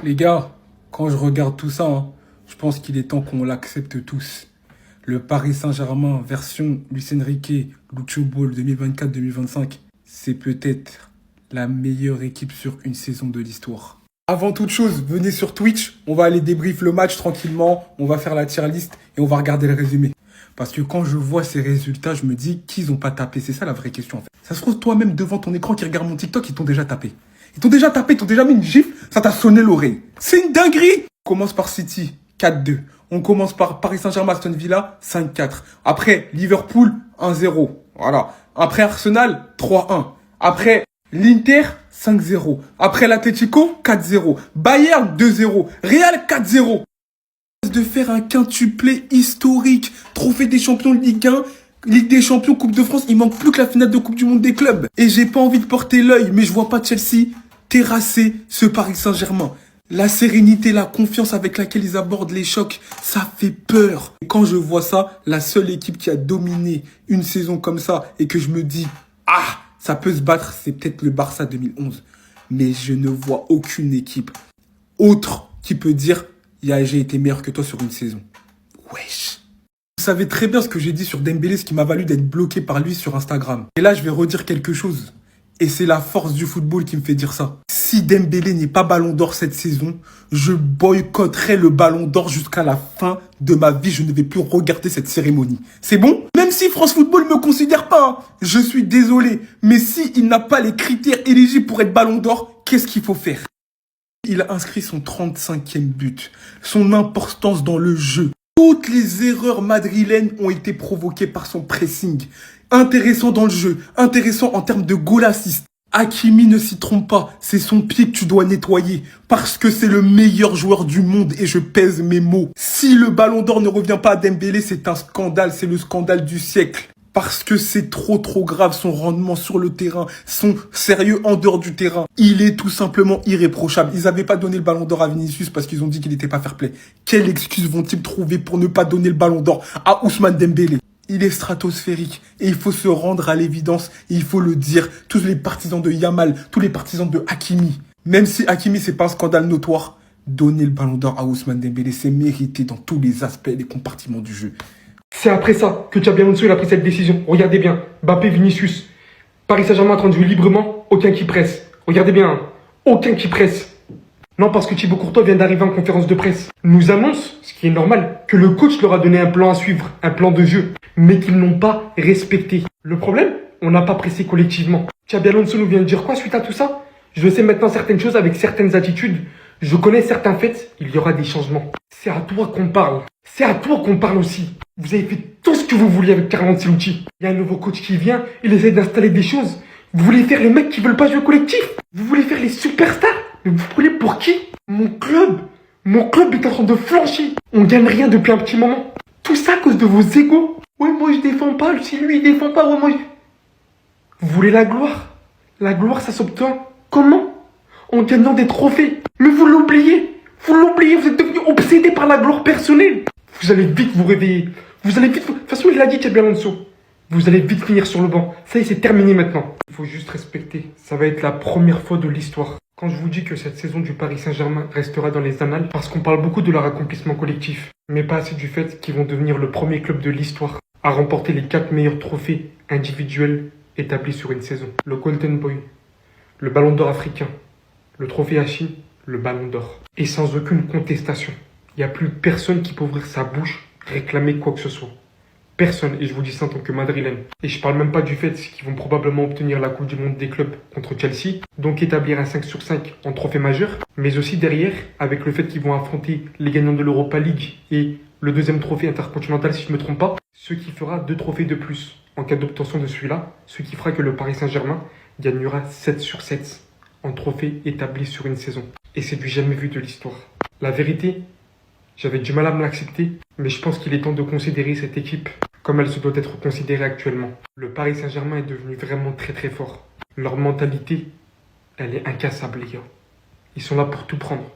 Les gars, quand je regarde tout ça, je pense qu'il est temps qu'on l'accepte tous. Le Paris Saint-Germain version Luis Enrique, Lucho Ball 2024-2025, c'est peut-être la meilleure équipe sur une saison de l'histoire. Avant toute chose, venez sur Twitch, on va aller débrief le match tranquillement, on va faire la tier list et on va regarder le résumé. Parce que quand je vois ces résultats, je me dis qu'ils n'ont pas tapé. C'est ça la vraie question en fait. Ça se trouve toi-même devant ton écran qui regarde mon TikTok, ils t'ont déjà tapé. Ils t'ont déjà tapé, ils t'ont déjà mis une gifle, ça t'a sonné l'oreille. C'est une dinguerie. On commence par City, 4-2. On commence par Paris Saint-Germain, Aston Villa, 5-4. Après, Liverpool, 1-0. Voilà. Après Arsenal, 3-1. Après l'Inter, 5-0. Après l'Atlético, 4-0. Bayern, 2-0. Real, 4-0. De faire un quintuplé historique. Trophée des champions de Ligue 1, Ligue des champions, Coupe de France. Il manque plus que la finale de Coupe du Monde des clubs. Et j'ai pas envie de porter l'œil, mais je vois pas Chelsea terrasser ce Paris Saint-Germain. La sérénité, la confiance avec laquelle ils abordent les chocs, ça fait peur. Et quand je vois ça, la seule équipe qui a dominé une saison comme ça et que je me dis, ah, ça peut se battre, c'est peut-être le Barça 2011. Mais je ne vois aucune équipe autre qui peut dire, j'ai été meilleur que toi sur une saison. Wesh. Vous savez très bien ce que j'ai dit sur Dembélé, ce qui m'a valu d'être bloqué par lui sur Instagram. Et là, je vais redire quelque chose. Et c'est la force du football qui me fait dire ça. Si Dembélé n'est pas ballon d'or cette saison, je boycotterai le ballon d'or jusqu'à la fin de ma vie. Je ne vais plus regarder cette cérémonie. C'est bon? Même si France Football ne me considère pas, je suis désolé. Mais s'il n'a pas les critères éligibles pour être ballon d'or, qu'est-ce qu'il faut faire? Il a inscrit son 35e but. Son importance dans le jeu. Toutes les erreurs madrilènes ont été provoquées par son pressing. Intéressant dans le jeu, intéressant en termes de goal assist. Hakimi ne s'y trompe pas, c'est son pied que tu dois nettoyer. Parce que c'est le meilleur joueur du monde et je pèse mes mots. Si le ballon d'or ne revient pas à Dembélé, c'est un scandale, c'est le scandale du siècle. Parce que c'est trop grave, son rendement sur le terrain, son sérieux en dehors du terrain. Il est tout simplement irréprochable. Ils n'avaient pas donné le ballon d'or à Vinicius parce qu'ils ont dit qu'il n'était pas fair play. Quelle excuse vont-ils trouver pour ne pas donner le ballon d'or à Ousmane Dembélé? Il est stratosphérique et il faut se rendre à l'évidence et il faut le dire. Tous les partisans de Yamal, tous les partisans de Hakimi, même si Hakimi c'est pas un scandale notoire, donner le ballon d'or à Ousmane Dembélé, c'est mérité dans tous les aspects et les compartiments du jeu. C'est après ça que Xabi Alonso a pris cette décision. Regardez bien, Mbappé, Vinicius, Paris Saint-Germain en train de jouer librement, aucun qui presse. Regardez bien, aucun qui presse. Non, parce que Thibaut Courtois vient d'arriver en conférence de presse. Nous annonce, ce qui est normal, que le coach leur a donné un plan à suivre, un plan de jeu, mais qu'ils n'ont pas respecté. Le problème, on n'a pas pressé collectivement. Xabi Alonso nous vient de dire quoi suite à tout ça? Je sais maintenant certaines choses avec certaines attitudes. Je connais certains faits, il y aura des changements. C'est à toi qu'on parle. C'est à toi qu'on parle aussi. Vous avez fait tout ce que vous vouliez avec Carlo Ancelotti. Il y a un nouveau coach qui vient, il essaie d'installer des choses. Vous voulez faire les mecs qui veulent pas jouer collectif? Vous voulez faire les superstars? Mais vous prenez pour qui? Mon club est en train de flancher. On gagne rien depuis un petit moment. Tout ça à cause de vos égos. Ouais, moi je défends pas, si lui il défend pas, ouais, moi Vous voulez la gloire? La gloire ça s'obtient comment? En gagnant des trophées. Mais vous l'oubliez, vous êtes devenu obsédé par la gloire personnelle. Vous allez vite vous réveiller. De toute façon, il l'a dit, Xabi Alonso. Vous allez vite finir sur le banc. Ça y est, c'est terminé maintenant. Il faut juste respecter. Ça va être la première fois de l'histoire. Quand je vous dis que cette saison du Paris Saint-Germain restera dans les annales, parce qu'on parle beaucoup de leur accomplissement collectif, mais pas assez du fait qu'ils vont devenir le premier club de l'histoire à remporter les 4 meilleurs trophées individuels établis sur une saison. Le Golden Boy, le Ballon d'Or africain, le trophée Hachi, le Ballon d'Or. Et sans aucune contestation. Il n'y a plus personne qui peut ouvrir sa bouche, réclamer quoi que ce soit. Personne, et je vous dis ça en tant que madrilène. Et je parle même pas du fait qu'ils vont probablement obtenir la Coupe du Monde des clubs contre Chelsea, donc établir un 5 sur 5 en trophée majeur, mais aussi derrière, avec le fait qu'ils vont affronter les gagnants de l'Europa League et le deuxième trophée intercontinental, si je ne me trompe pas, ce qui fera 2 trophées de plus en cas d'obtention de celui-là, ce qui fera que le Paris Saint-Germain gagnera 7 sur 7 en trophée établi sur une saison. Et c'est du jamais vu de l'histoire. La vérité, j'avais du mal à me l'accepter, mais je pense qu'il est temps de considérer cette équipe comme elle se doit être considérée actuellement. Le Paris Saint-Germain est devenu vraiment très fort. Leur mentalité, elle est incassable, les gars. Ils sont là pour tout prendre.